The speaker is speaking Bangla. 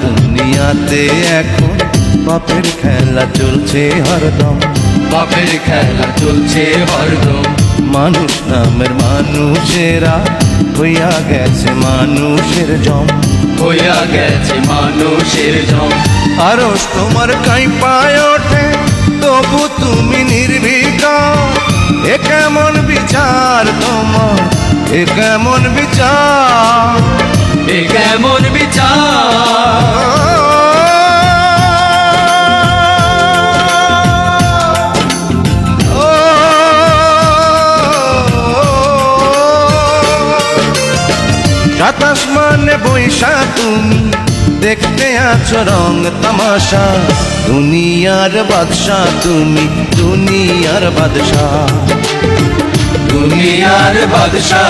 দুনিয়াতে এখন পাপের খেলা চলছে হরদম, পাপের খেলা চলছে হরদম। মানুষ নামের মানুষেরা হইয়া গেছে মানুষের জম, হইয়া গেছে মানুষের জম। আরস তোমার কাঁপায় ওঠে তবু তুমি নির্বিকার। এ কেমন বিচার তোমার, এ কেমন বিচার, এ কেমন বিচার। সাতাশ মানে বৈশা তুমি দেখতে আছো রং তামাশা। দুনিয়ার বাদশা তুমি, দুনিয়ার বাদশা, দুনিয়ার বাদশা।